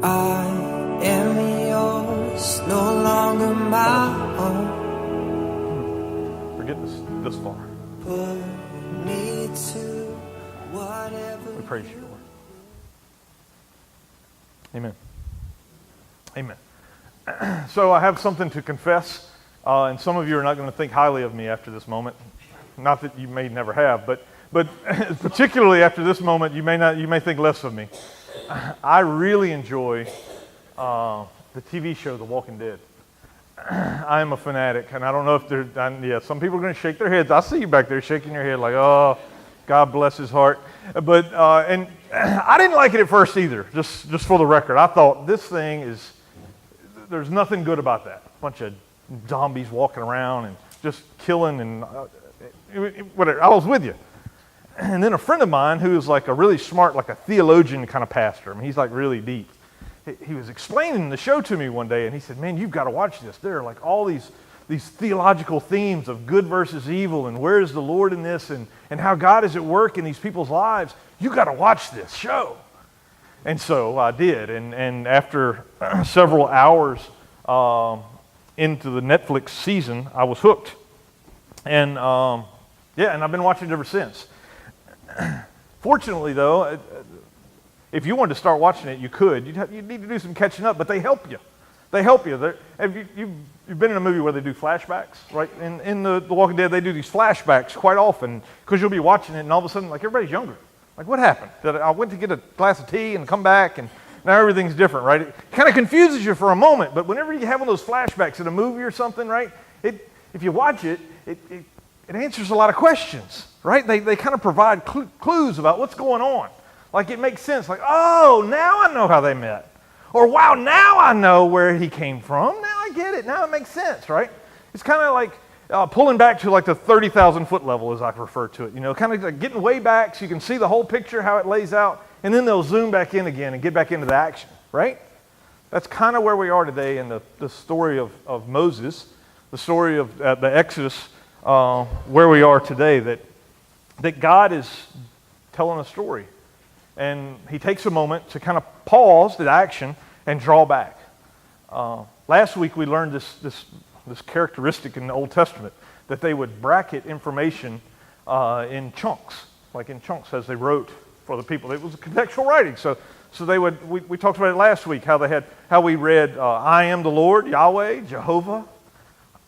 I am yours, no longer my own. Forget this far. Put me to whatever. We praise you, Lord. Amen. Amen. So I have something to confess, and some of you are not going to think highly of me after this moment. Not that you may never have, but particularly after this moment, you may think less of me. I really enjoy the TV show The Walking Dead. I am a fanatic, and I don't know if some people are going to shake their heads. I see you back there shaking your head like, oh, God bless his heart. But and I didn't like it at first either. Just for the record, I thought this thing there's nothing good about that. A bunch of zombies walking around and just killing and whatever. I was with you. And then a friend of mine who is like a really smart, like a theologian kind of pastor. I mean, he's like really deep. He was explaining the show to me one day, and he said, man, you've got to watch this. There are like all these theological themes of good versus evil, and where is the Lord in this, and how God is at work in these people's lives. You've got to watch this show. And so I did, and after several hours into the Netflix season, I was hooked. And and I've been watching it ever since. Fortunately, though, if you wanted to start watching it, you could. You'd need to do some catching up, but they help you. They help you. You've been in a movie where they do flashbacks, right? In the Walking Dead, they do these flashbacks quite often because you'll be watching it, and all of a sudden, like, everybody's younger. Like, what happened? I went to get a glass of tea and come back, and now everything's different, right? It kind of confuses you for a moment, but whenever you have one of those flashbacks in a movie or something, right, if you watch it, it answers a lot of questions, right? They kind of provide clues about what's going on. Like, it makes sense. Like, oh, now I know how they met. Or, wow, now I know where he came from. Now I get it. Now it makes sense, right? It's kind of like pulling back to like the 30,000-foot level, as I refer to it. You know, kind of like getting way back so you can see the whole picture, how it lays out, and then they'll zoom back in again and get back into the action, right? That's kind of where we are today in the story of Moses, the story of the Exodus, where we are today, that God is telling a story. And he takes a moment to kind of pause the action and draw back. Last week we learned this characteristic in the Old Testament, that they would bracket information in chunks, like in chunks as they wrote for the people. It was a contextual writing. So they would. We talked about it last week, how we read, I am the Lord, Yahweh, Jehovah,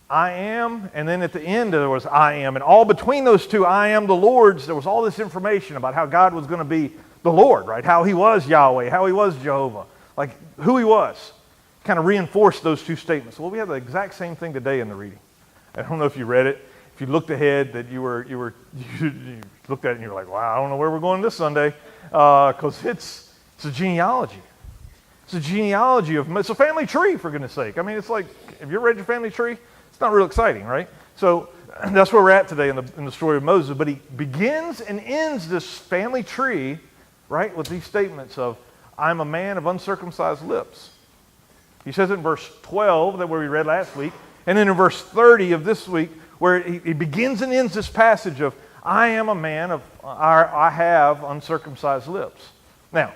I am, and then at the end there was I am. And all between those two I am the Lord's, there was all this information about how God was going to be the Lord, right? How he was Yahweh, how he was Jehovah, like who he was. Kind of reinforced those two statements. Well, we have the exact same thing today in the reading. I don't know if you read it. If you looked ahead, that you looked at it and you were like, wow, I don't know where we're going this Sunday, because it's a genealogy. It's a genealogy it's a family tree, for goodness sake. I mean, it's like, have you ever read your family tree? It's not real exciting, right? So that's where we're at today in the story of Moses. But he begins and ends this family tree, right, with these statements of, I'm a man of uncircumcised lips. He says it in verse 12, that where we read last week, and then in verse 30 of this week, where he begins and ends this passage of, I am a man I have uncircumcised lips. Now,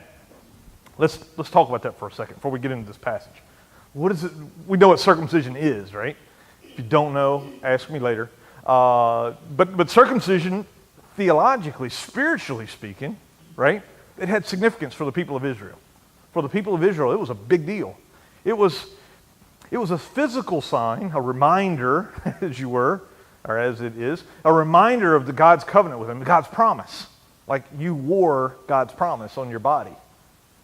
let's talk about that for a second before we get into this passage. What is it? We know what circumcision is, right? If you don't know, ask me later. But circumcision, theologically, spiritually speaking, right? It had significance for the people of Israel. For the people of Israel, it was a big deal. It was a physical sign, a reminder, as it is, a reminder of God's covenant with him, God's promise. Like you wore God's promise on your body,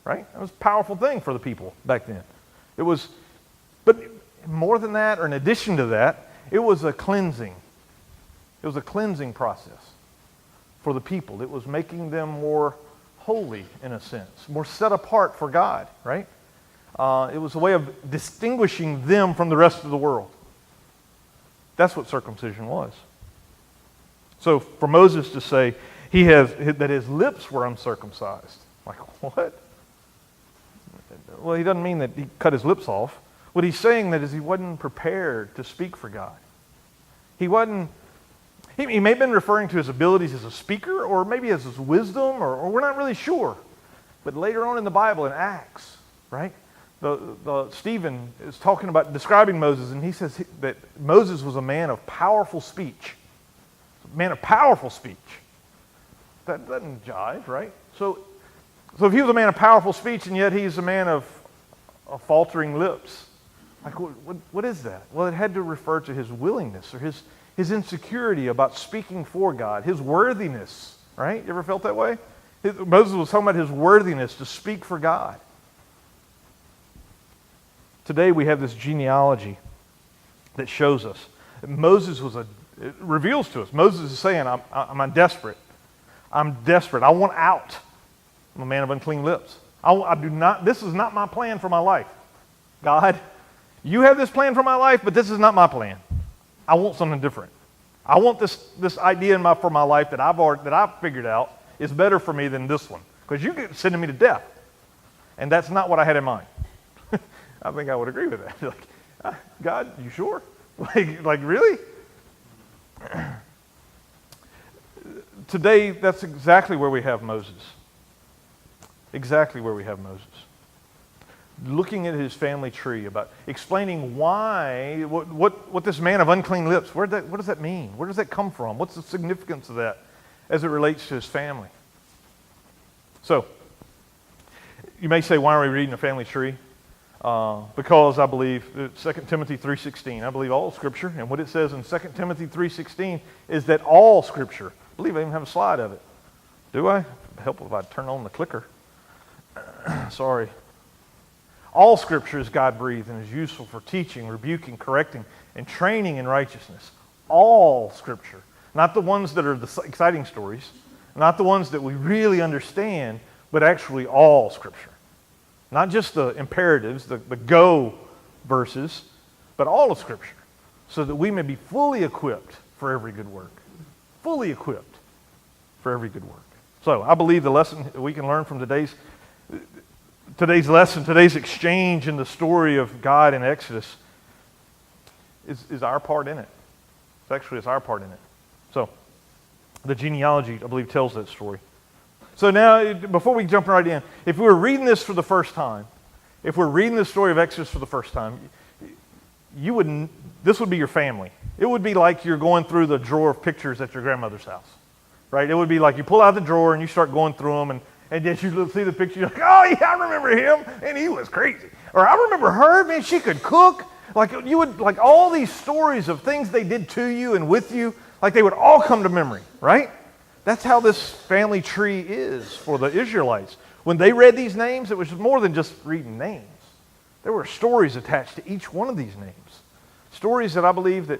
right? That was a powerful thing for the people back then. But more than that, or in addition to that, it was a cleansing. It was a cleansing process for the people. It was making them more holy, in a sense, more set apart for God, right? It was a way of distinguishing them from the rest of the world. That's what circumcision was. So for Moses to say that his lips were uncircumcised, like what? Well, he doesn't mean that he cut his lips off. What he's saying that is he wasn't prepared to speak for God. He may have been referring to his abilities as a speaker, or maybe as his wisdom, or we're not really sure. But later on in the Bible, in Acts, right? Stephen is talking about describing Moses, and he says that Moses was a man of powerful speech. A man of powerful speech. That doesn't jive, right? So if he was a man of powerful speech, and yet he's a man of faltering lips, like what is that? Well, it had to refer to his willingness or his insecurity about speaking for God, his worthiness, right? You ever felt that way? Moses was talking about his worthiness to speak for God. Today we have this genealogy that shows us that Moses it reveals to us. Moses is saying, I'm desperate. I'm desperate. I want out. I'm a man of unclean lips. This is not my plan for my life. God, you have this plan for my life, but this is not my plan. I want something different. I want this idea for my life that I've figured out is better for me than this one. Because you're sending me to death. And that's not what I had in mind. I think I would agree with that. Like, God, you sure? Like really? Today, that's exactly where we have Moses. Exactly where we have Moses. Looking at his family tree, about explaining why, what this man of unclean lips, what does that mean? Where does that come from? What's the significance of that as it relates to his family? So, you may say, why are we reading a family tree? Because I believe 2 Timothy 3:16, I believe all Scripture, and what it says in 2 Timothy 3:16 is that all Scripture, I believe I even have a slide of it. Do I? It'd help if I turn on the clicker. Sorry. All Scripture is God-breathed and is useful for teaching, rebuking, correcting, and training in righteousness. All Scripture. Not the ones that are the exciting stories, not the ones that we really understand, but actually all Scripture. Not just the imperatives, the go verses, but all of Scripture, so that we may be fully equipped for every good work. Fully equipped for every good work. So I believe the lesson we can learn from today's lesson, today's exchange in the story of God in Exodus is our part in it. It's our part in it. So the genealogy, I believe, tells that story. So now, before we jump right in, if we were reading this for the first time, if we're reading the story of Exodus for the first time, this would be your family. It would be like you're going through the drawer of pictures at your grandmother's house, right? It would be like you pull out the drawer and you start going through them, and then you see the picture, you're like, oh yeah, I remember him, and he was crazy. Or I remember her, man, she could cook. Like all these stories of things they did to you and with you, like they would all come to memory, right? That's how this family tree is for the Israelites. When they read these names, it was more than just reading names. There were stories attached to each one of these names. Stories that I believe that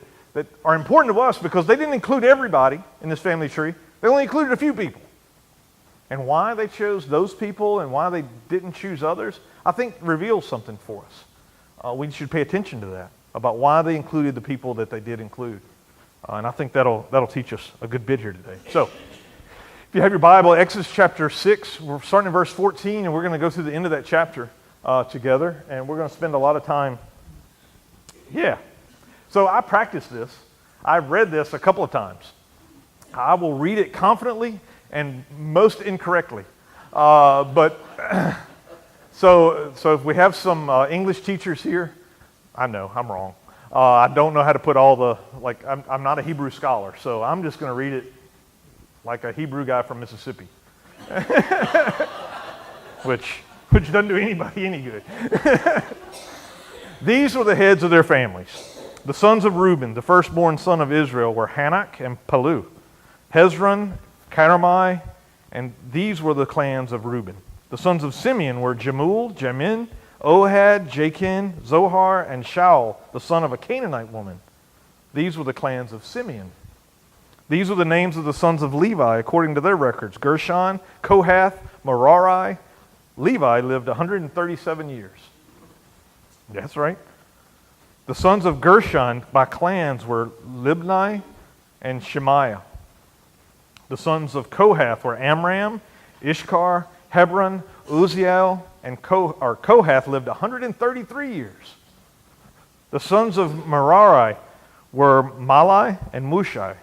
are important to us because they didn't include everybody in this family tree. They only included a few people. And why they chose those people and why they didn't choose others, I think reveals something for us. We should pay attention to that, about why they included the people that they did include. And I think that'll teach us a good bit here today. So, if you have your Bible, Exodus chapter 6, we're starting in verse 14, and we're going to go through the end of that chapter together, and we're going to spend a lot of time. Yeah. So I practiced this. I've read this a couple of times. I will read it confidently and most incorrectly. So if we have some English teachers here, I know, I'm wrong. I don't know how to put all the, I'm not a Hebrew scholar, so I'm just going to read it like a Hebrew guy from Mississippi. which doesn't do anybody any good. These were the heads of their families. The sons of Reuben, the firstborn son of Israel, were Hanak and Palu, Hezron, Carmi, and these were the clans of Reuben. The sons of Simeon were Jemuel, Jamin, Ohad, Jachin, Zohar, and Shaul, the son of a Canaanite woman. These were the clans of Simeon. These were the names of the sons of Levi according to their records: Gershon, Kohath, Merari. Levi lived 137 years. That's right. The sons of Gershon by clans were Libni and Shemaiah. The sons of Kohath were Amram, Ishkar, Hebron, Uzziel, and Kohath lived 133 years. The sons of Merari were Malai and Mushai.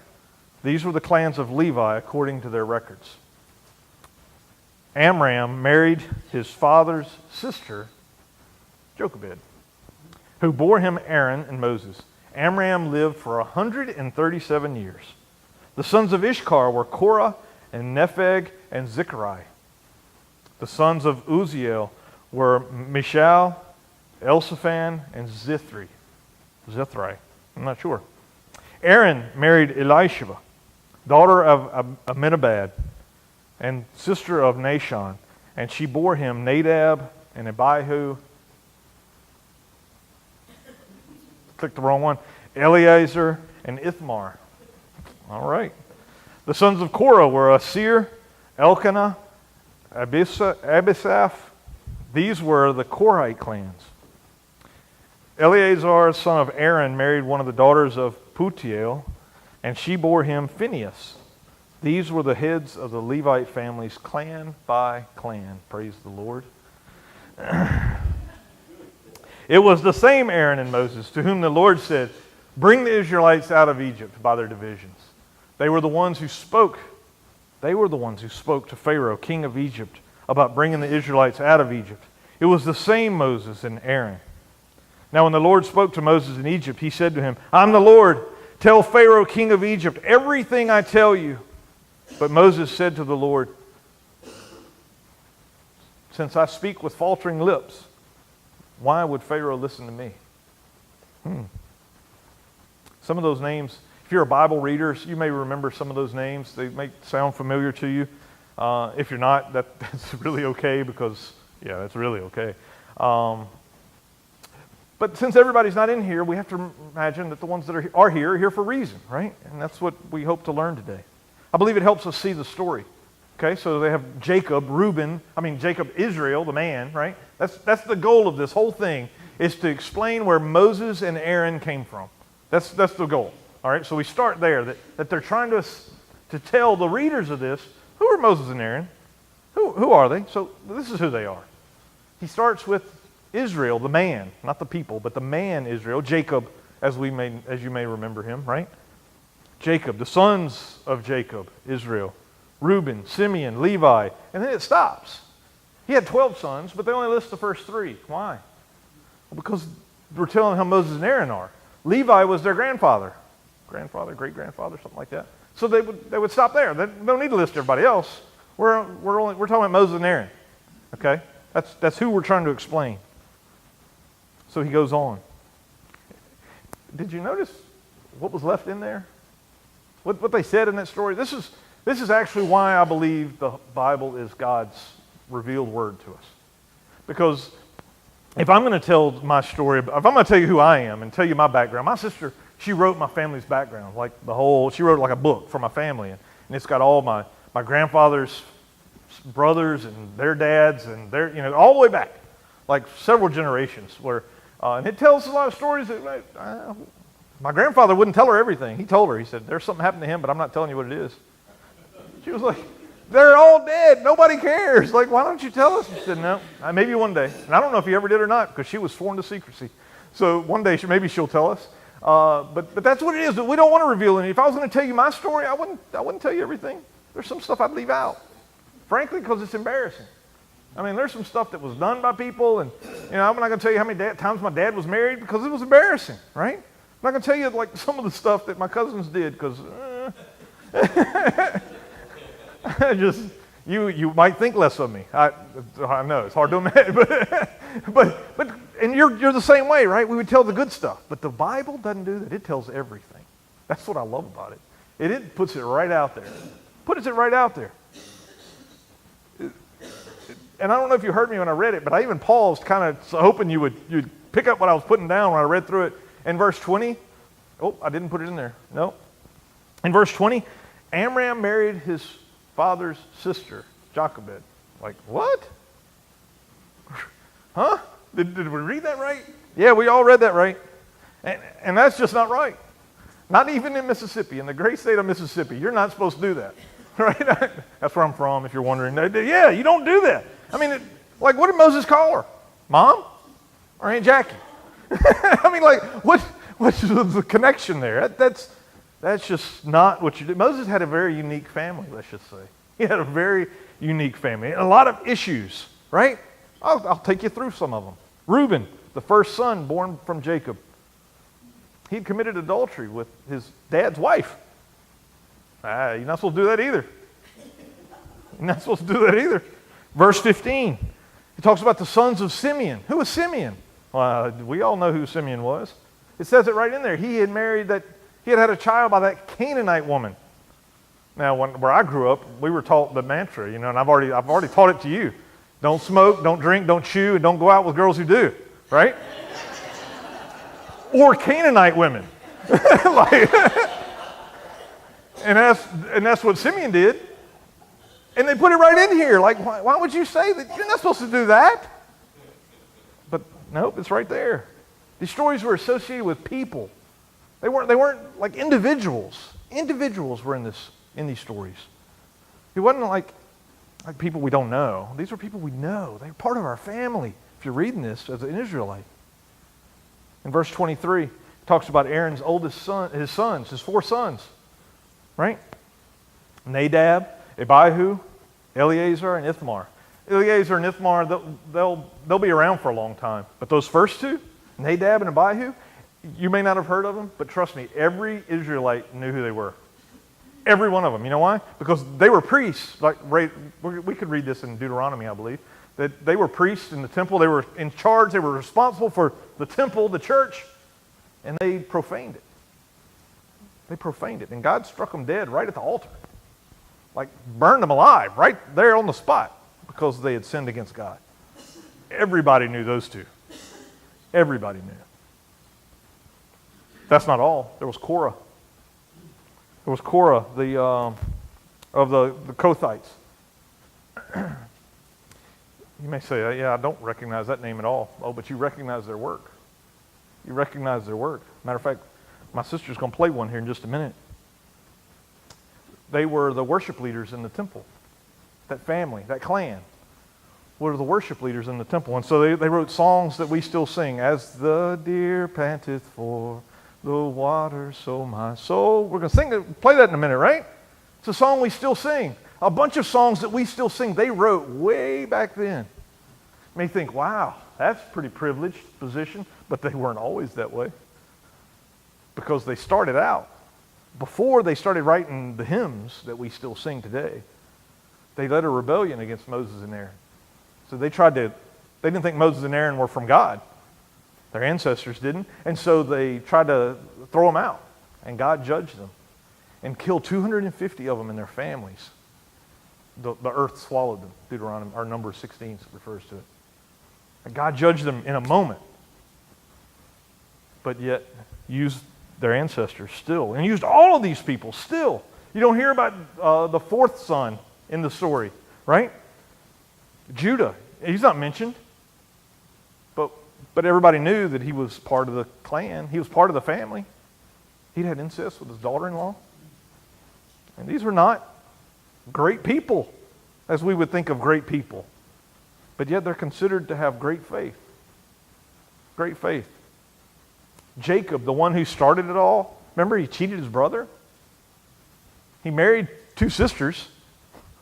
These were the clans of Levi according to their records. Amram married his father's sister, Jochebed, who bore him Aaron and Moses. Amram lived for 137 years. The sons of Ishkar were Korah and Nepheg and Zechariah. The sons of Uzziel were Mishael, Elzaphan, and Zithri. I'm not sure. Aaron married Elisheba, daughter of Aminabad, and sister of Nashon, and she bore him Nadab and Abihu. Clicked the wrong one. Eleazar and Ithamar. All right. The sons of Korah were Asir, Elkanah, Abisaph. These were the Korite clans. Eleazar, son of Aaron, married one of the daughters of Putiel, and she bore him Phinehas. These were the heads of the Levite families, clan by clan. Praise the Lord. It was the same Aaron and Moses to whom the Lord said, "Bring the Israelites out of Egypt by their divisions." They were the ones who spoke. They were the ones who spoke to Pharaoh, king of Egypt, about bringing the Israelites out of Egypt. It was the same Moses and Aaron. Now when the Lord spoke to Moses in Egypt, he said to him, "I'm the Lord. Tell Pharaoh, king of Egypt, everything I tell you." But Moses said to the Lord, "Since I speak with faltering lips, why would Pharaoh listen to me?" Some of those names, if you're a Bible reader, you may remember some of those names. They may sound familiar to you. If you're not, that's really okay because, yeah, that's really okay. But since everybody's not in here, we have to imagine that the ones that are here for a reason, right? And that's what we hope to learn today. I believe it helps us see the story. Okay, so they have Jacob, Israel, the man, right? That's the goal of this whole thing, is to explain where Moses and Aaron came from. That's the goal. All right, so we start there, that they're trying to tell the readers of this, who are Moses and Aaron? Who are they? So this is who they are. He starts with Israel, the man, not the people, but the man Israel, Jacob, as you may remember him, right? Jacob, the sons of Jacob, Israel, Reuben, Simeon, Levi, and then it stops. He had 12 sons, but they only list the first 3. Why? Well, because we're telling how Moses and Aaron are. Levi was their grandfather, great-grandfather, something like that. So they would stop there. They don't need to list everybody else. We're talking about Moses and Aaron. Okay, that's who we're trying to explain. So he goes on. Did you notice what was left in there? What they said in that story? This is actually why I believe the Bible is God's revealed word to us. Because if I'm going to tell my story, if I'm going to tell you who I am and tell you my background, my sister, she wrote my family's background, she wrote like a book for my family, and it's got all my grandfather's brothers and their dads and their, all the way back, like several generations where, and it tells a lot of stories that my grandfather wouldn't tell her everything. He told her, he said, "There's something happened to him, but I'm not telling you what it is." She was like, "They're all dead. Nobody cares. Like, why don't you tell us?" She said, "No, maybe one day." And I don't know if he ever did or not because she was sworn to secrecy. So one day maybe she'll tell us. But that's what it is. We don't want to reveal anything. If I was going to tell you my story, I wouldn't tell you everything. There's some stuff I'd leave out, frankly, because it's embarrassing. I mean, there's some stuff that was done by people, and I'm not going to tell you how many times my dad was married because it was embarrassing, right? I'm not going to tell you like some of the stuff that my cousins did because you might think less of me. I know it's hard to imagine, but and you're the same way, right? We would tell the good stuff, but the Bible doesn't do that. It tells everything. That's what I love about it. It puts it right out there. Puts it right out there. And I don't know if you heard me when I read it, but I even paused, kind of hoping you'd pick up what I was putting down when I read through it. In verse 20, I didn't put it in there. No. In verse 20, Amram married his father's sister, Jochebed. Like, what? Huh? Did we read that right? Yeah, we all read that right. And that's just not right. Not even in Mississippi, in the great state of Mississippi. You're not supposed to do that. Right? That's where I'm from, if you're wondering. Yeah, you don't do that. I mean, what did Moses call her? Mom? Or Aunt Jackie? I mean, what's the connection there? That's just not what you do. Moses had a very unique family, let's just say. He had a very unique family. And a lot of issues, right? I'll take you through some of them. Reuben, the first son born from Jacob. He had committed adultery with his dad's wife. You're not supposed to do that either. You're not supposed to do that either. Verse 15, he talks about the sons of Simeon. Who was Simeon? Well, we all know who Simeon was. It says it right in there. He had had a child by that Canaanite woman. Now, where I grew up, we were taught the mantra, and I've already taught it to you. Don't smoke, don't drink, don't chew, and don't go out with girls who do, right? Or Canaanite women. And that's what Simeon did. And they put it right in here. Like, why would you say that? You're not supposed to do that. But nope, it's right there. These stories were associated with people. They weren't like individuals. Individuals were in these stories. It wasn't like people we don't know. These were people we know. They're part of our family. If you're reading this as an Israelite. In verse 23, it talks about Aaron's oldest son, his 4 sons, right? Nadab, Abihu, Eleazar, and Ithamar. Eleazar and Ithamar, they'll be around for a long time. But those first 2, Nadab and Abihu, you may not have heard of them, but trust me, every Israelite knew who they were. Every one of them. You know why? Because they were priests. Like we could read this in Deuteronomy, I believe, that they were priests in the temple. They were in charge. They were responsible for the temple, the church, and they profaned it. They profaned it, and God struck them dead right at the altar. Like burned them alive right there on the spot because they had sinned against God. Everybody knew those 2. Everybody knew. That's not all. There was Korah. There was Korah, of the Kothites. You may say, yeah, I don't recognize that name at all. Oh, but you recognize their work. You recognize their work. Matter of fact, my sister's going to play one here in just a minute. They were the worship leaders in the temple. That family, that clan, were the worship leaders in the temple. And so they wrote songs that we still sing. As the deer panteth for the water, so my soul. We're going to play that in a minute, right? It's a song we still sing. A bunch of songs that we still sing, they wrote way back then. You may think, wow, that's a pretty privileged position, but they weren't always that way. Because they started out, before they started writing the hymns that we still sing today, they led a rebellion against Moses and Aaron. So they didn't think Moses and Aaron were from God. Their ancestors didn't. And so they tried to throw them out. And God judged them and killed 250 of them and their families. The earth swallowed them. Deuteronomy, or Numbers 16 refers to it. And God judged them in a moment. But yet used their ancestors still. And used all of these people still. You don't hear about the 4th son in the story, right? Judah. He's not mentioned. But everybody knew that he was part of the clan. He was part of the family. He'd had incest with his daughter-in-law. And these were not great people, as we would think of great people. But yet they're considered to have great faith. Great faith. Jacob, the one who started it all, remember he cheated his brother? He married 2 sisters.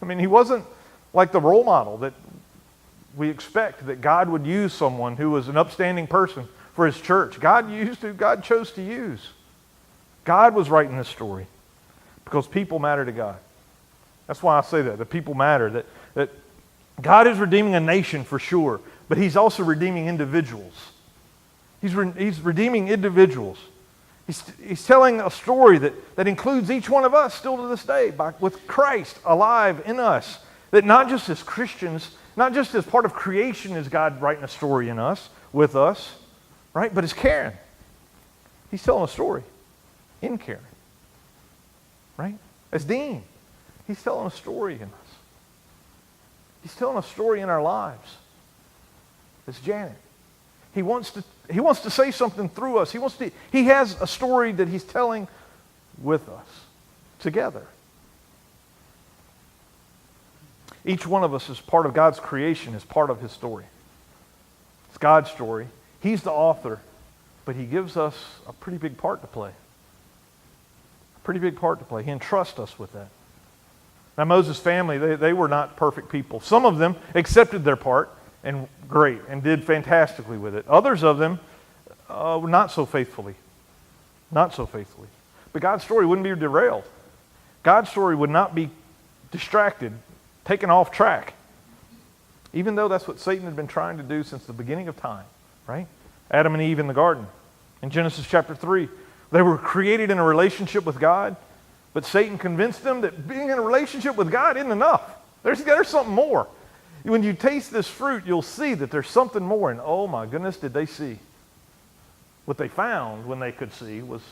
I mean, he wasn't like the role model that we expect that God would use someone who was an upstanding person for his church. God used who God chose to use. God was writing this story because people matter to God. That's why I say that people matter. That God is redeeming a nation for sure, but He's also redeeming individuals. He's redeeming individuals. He's telling a story that includes each one of us still to this day, with Christ alive in us. That not just as Christians, not just as part of creation is God writing a story in us, with us, right? But as Karen. He's telling a story in Karen, right? As Dean. He's telling a story in us. He's telling a story in our lives. As Janet. He wants to say something through us. He has a story that He's telling with us, together. Each one of us is part of God's creation, is part of His story. It's God's story. He's the author, but He gives us a pretty big part to play. A pretty big part to play. He entrusts us with that. Now Moses' family, they were not perfect people. Some of them accepted their part and great and did fantastically with it. Others of them not so faithfully. Not so faithfully. But God's story wouldn't be derailed. God's story would not be distracted, taken off track. Even though that's what Satan had been trying to do since the beginning of time, right? Adam and Eve in the garden. In Genesis chapter 3, they were created in a relationship with God, but Satan convinced them that being in a relationship with God isn't enough. There's something more. When you taste this fruit, you'll see that there's something more. And oh my goodness, did they see. What they found when they could see was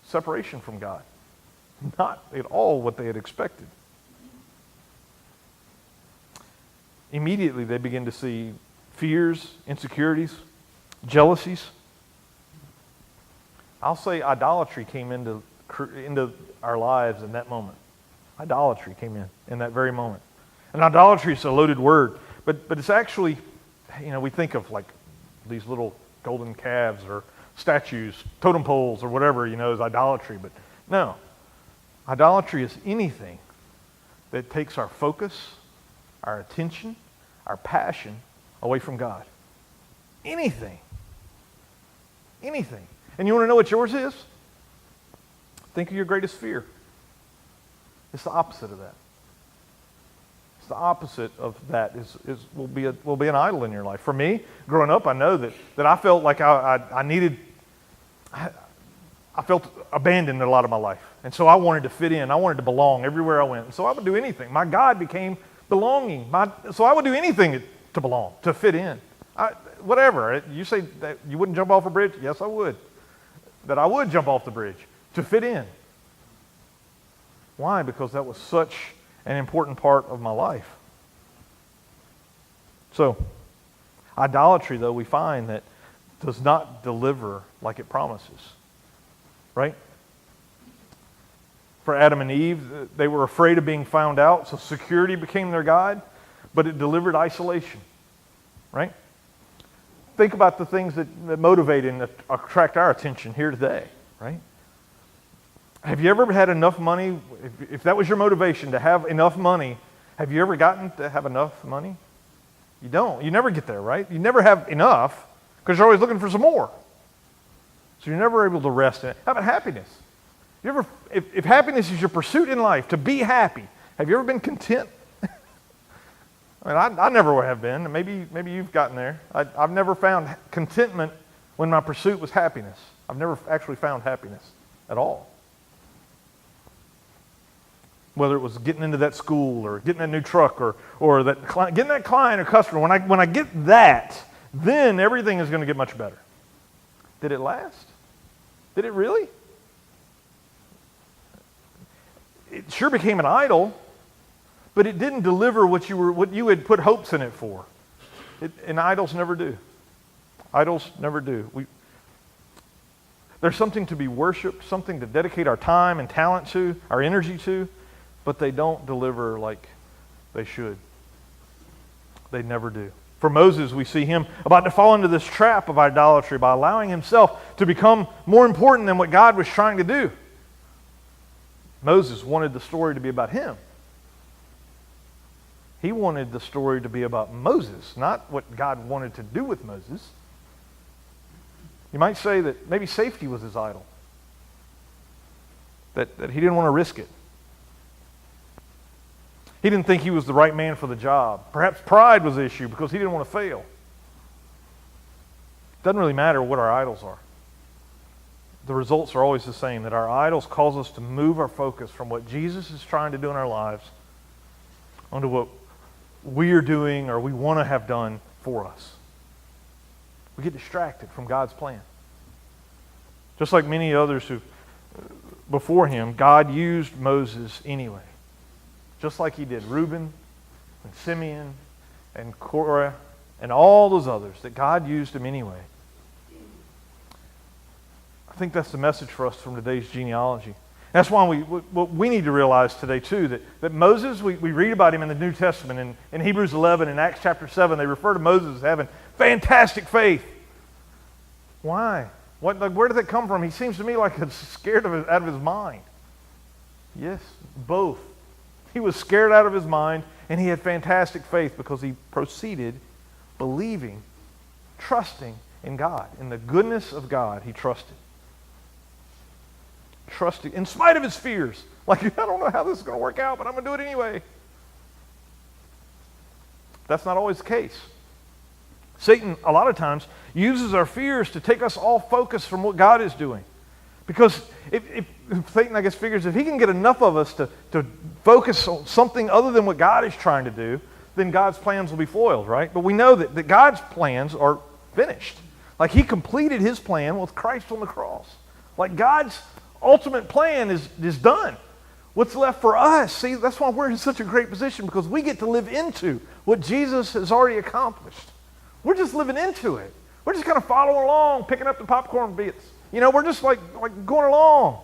separation from God. Not at all what they had expected. Immediately they begin to see fears, insecurities, jealousies. I'll say idolatry came into our lives in that moment. Idolatry came in that very moment. And idolatry is a loaded word, but it's actually, we think of like these little golden calves or statues, totem poles or whatever, as idolatry. But no, idolatry is anything that takes our focus, our attention, our passion away from God. Anything. Anything. And you want to know what yours is? Think of your greatest fear. It's the opposite of that. It's the opposite of that will be an idol in your life. For me, growing up, I know that I felt like I felt abandoned in a lot of my life. And so I wanted to fit in. I wanted to belong everywhere I went. And so I would do anything. My God became belonging. So I would do anything to belong, to fit in. Whatever. You say that you wouldn't jump off a bridge? Yes, I would. That I would jump off the bridge to fit in. Why? Because that was such an important part of my life. So, idolatry, though, we find that does not deliver like it promises. Right? For Adam and Eve, they were afraid of being found out, so security became their God, but it delivered isolation. Right? Think about the things that motivate and attract our attention here today, right? Have you ever had enough money? If that was your motivation, to have enough money, have you ever gotten to have enough money? You don't. You never get there, right? You never have enough because you're always looking for some more. So you're never able to rest in it. How about happiness? If happiness is your pursuit in life, to be happy, have you ever been content? I never have been. Maybe you've gotten there. I've never found contentment when my pursuit was happiness. I've never actually found happiness at all. Whether it was getting into that school or getting that new truck or getting that client or customer. When I get that, then everything is going to get much better. Did it last? Did it really? It sure became an idol. But it didn't deliver what you had put hopes in it for. And idols never do. Idols never do. There's something to be worshipped, something to dedicate our time and talent to, our energy to, but they don't deliver like they should. They never do. For Moses, we see him about to fall into this trap of idolatry by allowing himself to become more important than what God was trying to do. Moses wanted the story to be about him. He wanted the story to be about Moses, not what God wanted to do with Moses. You might say that maybe safety was his idol. That he didn't want to risk it. He didn't think he was the right man for the job. Perhaps pride was the issue because he didn't want to fail. It doesn't really matter what our idols are. The results are always the same, that our idols cause us to move our focus from what Jesus is trying to do in our lives onto what we are doing or we want to have done for us. We get distracted from God's plan. Just like many others who before him, God used Moses anyway. Just like he did Reuben and Simeon and Korah and all those others, that God used him anyway. I think that's the message for us from today's genealogy. That's why we need to realize today, too, that Moses, we read about him in the New Testament. In Hebrews 11 and Acts chapter 7, they refer to Moses as having fantastic faith. Why? Where did that come from? He seems to me like he's scared out of his mind. Yes, both. He was scared out of his mind, And he had fantastic faith because he proceeded believing, trusting in God. In the goodness of God, he trusted. Trusting, in spite of his fears. Like, I don't know how this is going to work out, but I'm going to do it anyway. That's not always the case. Satan, a lot of times, uses our fears to take us off focus from what God is doing. Because if Satan, I guess, figures if he can get enough of us to focus on something other than what God is trying to do, then God's plans will be foiled, right? But we know that God's plans are finished. Like, he completed his plan with Christ on the cross. Like, God's ultimate plan is done. What's left for us, see, that's why we're in such a great position, because we get to live into what Jesus has already accomplished. We're just living into it. We're just kind of following along, picking up the popcorn bits. You know, we're just like going along.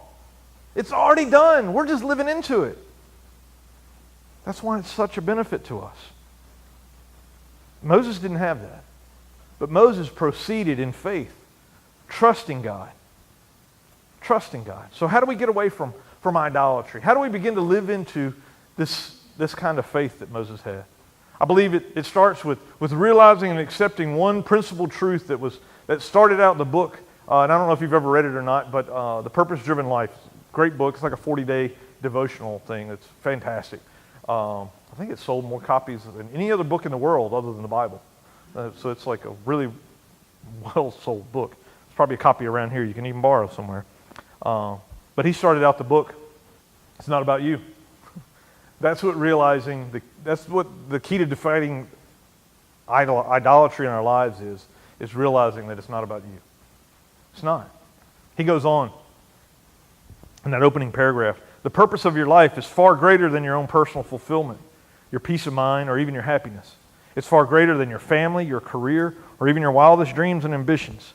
It's already done. We're just living into it. That's why it's such a benefit to us. Moses didn't have that. But Moses proceeded in faith, trusting God. Trusting God. So how do we get away from idolatry? How do we begin to live into this kind of faith that Moses had? I believe it starts with realizing and accepting one principal truth that started out in the book. And I don't know if you've ever read it or not, but The Purpose-Driven Life. Great book. It's like a 40-day devotional thing. It's fantastic. I think it sold more copies than any other book in the world other than the Bible. So it's like a really well-sold book. There's probably a copy around here you can even borrow somewhere. But he started out the book, it's not about you. That's what the key to defeating idolatry in our lives is realizing that it's not about you. It's not. He goes on in that opening paragraph. The purpose of your life is far greater than your own personal fulfillment, your peace of mind, or even your happiness. It's far greater than your family, your career, or even your wildest dreams and ambitions.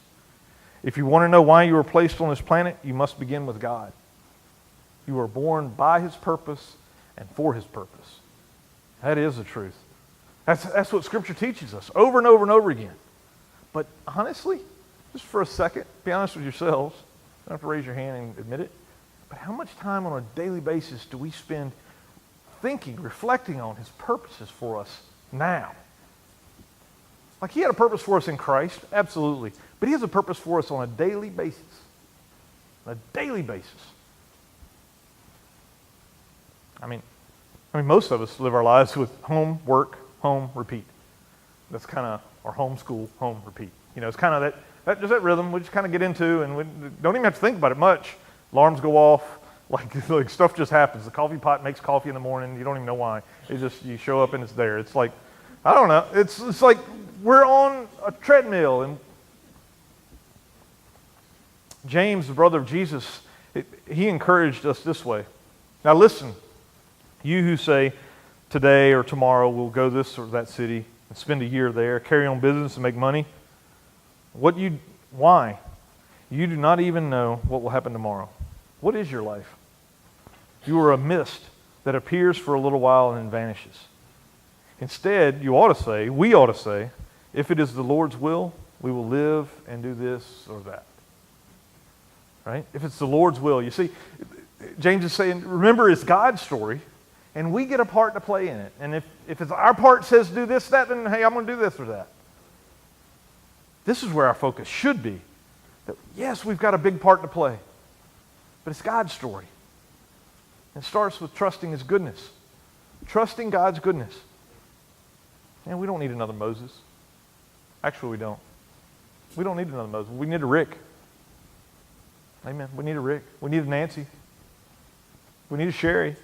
If you want to know why you were placed on this planet, you must begin with God. You were born by his purpose and for his purpose. That is the truth. That's what Scripture teaches us over and over and over again. But honestly, just for a second, be honest with yourselves. You don't have to raise your hand and admit it. But how much time on a daily basis do we spend thinking, reflecting on his purposes for us now? Like, he had a purpose for us in Christ, absolutely. But he has a purpose for us on a daily basis. On a daily basis. I mean, most of us live our lives with home, work, home, repeat. That's kind of our home, school, home, repeat. You know, it's kind of just that rhythm we just kind of get into, and we don't even have to think about it much. Alarms go off, like stuff just happens. The coffee pot makes coffee in the morning. You don't even know why. You show up and it's there. It's like, I don't know. It's like we're on a treadmill. And James, the brother of Jesus, he encouraged us this way. Now listen, you who say today or tomorrow we'll go this or that city and spend a year there, carry on business and make money. Why? You do not even know what will happen tomorrow. What is your life? You are a mist that appears for a little while and then vanishes. Instead, we ought to say, if it is the Lord's will, we will live and do this or that. Right? If it's the Lord's will. You see, James is saying, remember, it's God's story, and we get a part to play in it. And if it's our part says do this, that, then hey, I'm going to do this or that. This is where our focus should be. That, yes, we've got a big part to play, but it's God's story. It starts with trusting his goodness. Trusting God's goodness. And we don't need another Moses. Actually, we don't. We don't need another Moses. We need a Rick. Amen. We need a Rick. We need a Nancy. We need a Sherry.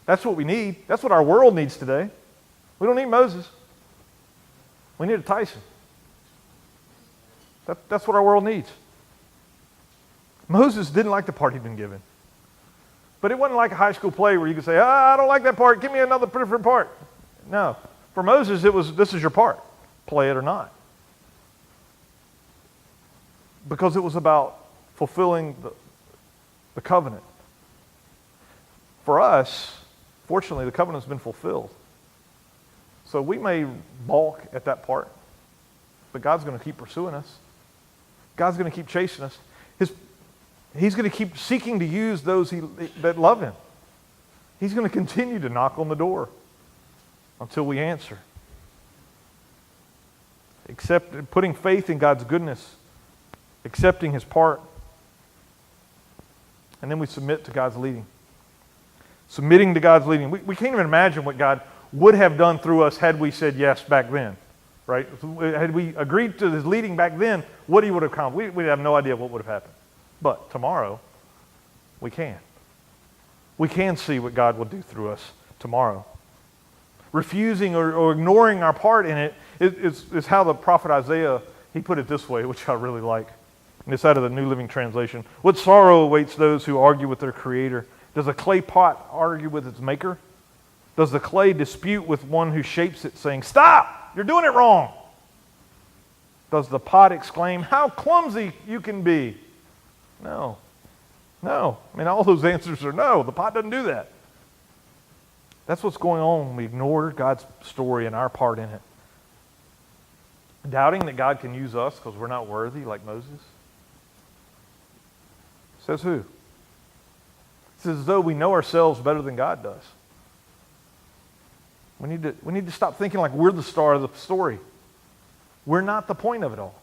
That's what we need. That's what our world needs today. We don't need Moses. We need a Tyson. That's what our world needs. Moses didn't like the part he'd been given. But it wasn't like a high school play where you could say, I don't like that part. Give me another different part. No. For Moses, it was, this is your part. Play it or not. Because it was about fulfilling the covenant. For us, fortunately, the covenant's been fulfilled. So we may balk at that part, but God's going to keep pursuing us. God's going to keep chasing us. He's going to keep seeking to use those that love him. He's going to continue to knock on the door. until we answer. Putting faith in God's goodness, accepting His part, and then we submit to God's leading. Submitting to God's leading. We can't even imagine what God would have done through us had we said yes back then, right? Had we agreed to His leading back then, what He would have accomplished, we'd have no idea what would have happened. But tomorrow, we can. We can see what God will do through us tomorrow. Refusing or ignoring our part in it is how the prophet Isaiah, he put it this way, which I really like. And it's out of the New Living Translation. What sorrow awaits those who argue with their Creator? Does a clay pot argue with its maker? Does the clay dispute with one who shapes it, saying, "Stop! You're doing it wrong"? Does the pot exclaim, "How clumsy you can be"? No. No. I mean, all those answers are no. The pot doesn't do that. That's what's going on when we ignore God's story and our part in it. Doubting that God can use us because we're not worthy, like Moses. Says who? It's as though we know ourselves better than God does. We need to stop thinking like we're the star of the story. We're not the point of it all.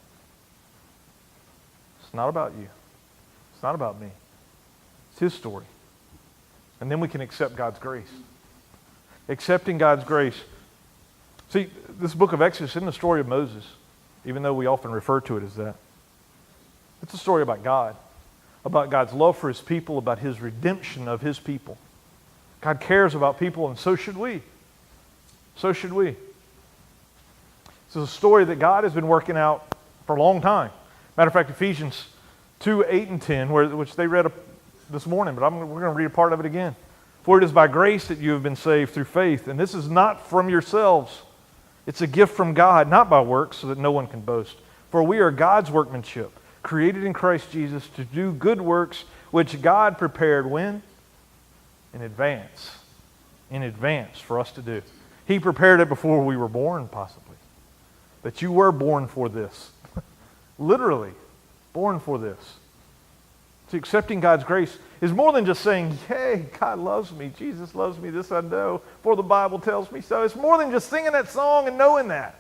It's not about you. It's not about me. It's His story. And then we can accept God's grace. Accepting God's grace. See, this book of Exodus isn't the story of Moses, even though we often refer to it as that. It's a story about God, about God's love for His people, about His redemption of His people. God cares about people, and so should we. So should we. This is a story that God has been working out for a long time. Matter of fact, Ephesians 2, 8 and 10, which they read this morning, but we're going to read a part of it again. For it is by grace that you have been saved through faith, and this is not from yourselves. It's a gift from God, not by works, so that no one can boast. For we are God's workmanship, created in Christ Jesus to do good works, which God prepared when? In advance. In advance for us to do. He prepared it before we were born, possibly. That you were born for this. Literally, born for this. See, accepting God's grace is more than just saying, "Hey, God loves me, Jesus loves me, this I know, for the Bible tells me so." It's more than just singing that song and knowing that.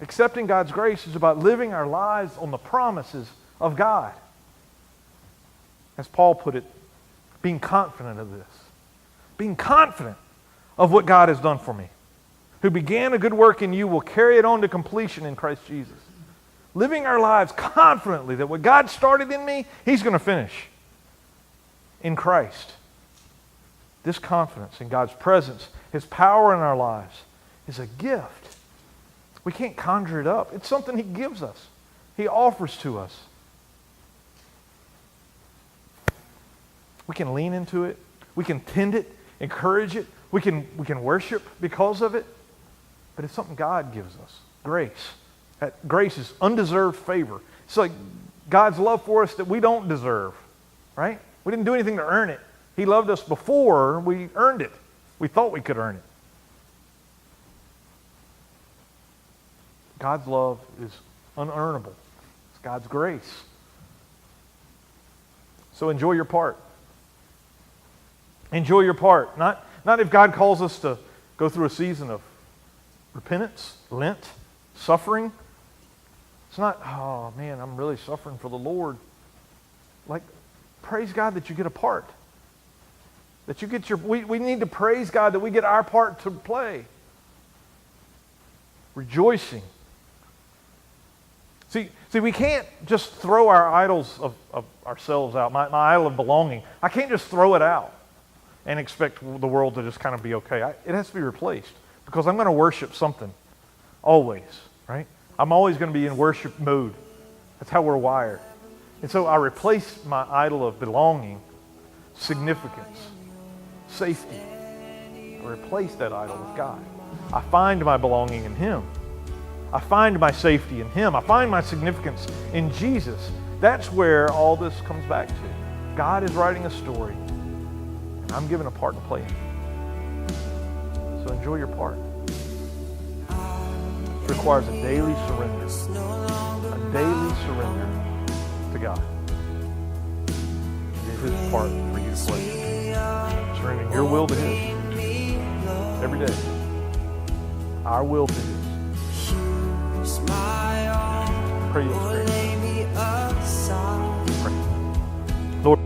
Accepting God's grace is about living our lives on the promises of God. As Paul put it, being confident of this. Being confident of what God has done for me. Who began a good work in you will carry it on to completion in Christ Jesus. Living our lives confidently that what God started in me, He's going to finish in Christ. This confidence in God's presence, His power in our lives, is a gift. We can't conjure it up. It's something He gives us. He offers to us. We can lean into it. We can tend it, encourage it. We can worship because of it. But it's something God gives us. Grace. That grace is undeserved favor. It's like God's love for us that we don't deserve, right? We didn't do anything to earn it. He loved us before we earned it. We thought we could earn it. God's love is unearnable. It's God's grace. So enjoy your part. Enjoy your part. Not if God calls us to go through a season of repentance, Lent, suffering. It's not, "Oh man, I'm really suffering for the Lord." Like, praise God that you get a part. That you get we need to praise God that we get our part to play. Rejoicing. See, we can't just throw our idols of ourselves out. My idol of belonging. I can't just throw it out and expect the world to just kind of be okay. It has to be replaced because I'm going to worship something. Always, right? I'm always going to be in worship mode. That's how we're wired. And so I replace my idol of belonging, significance, safety. I replace that idol with God. I find my belonging in Him. I find my safety in Him. I find my significance in Jesus. That's where all this comes back to. God is writing a story, and I'm given a part to play in it. So enjoy your part. It requires a daily surrender. A daily surrender to God. It is His part for you to play. Surrendering your will to His. every day. Our will to His. Here's my all. Pray you Oh, experience. lay me aside. Pray. Lord.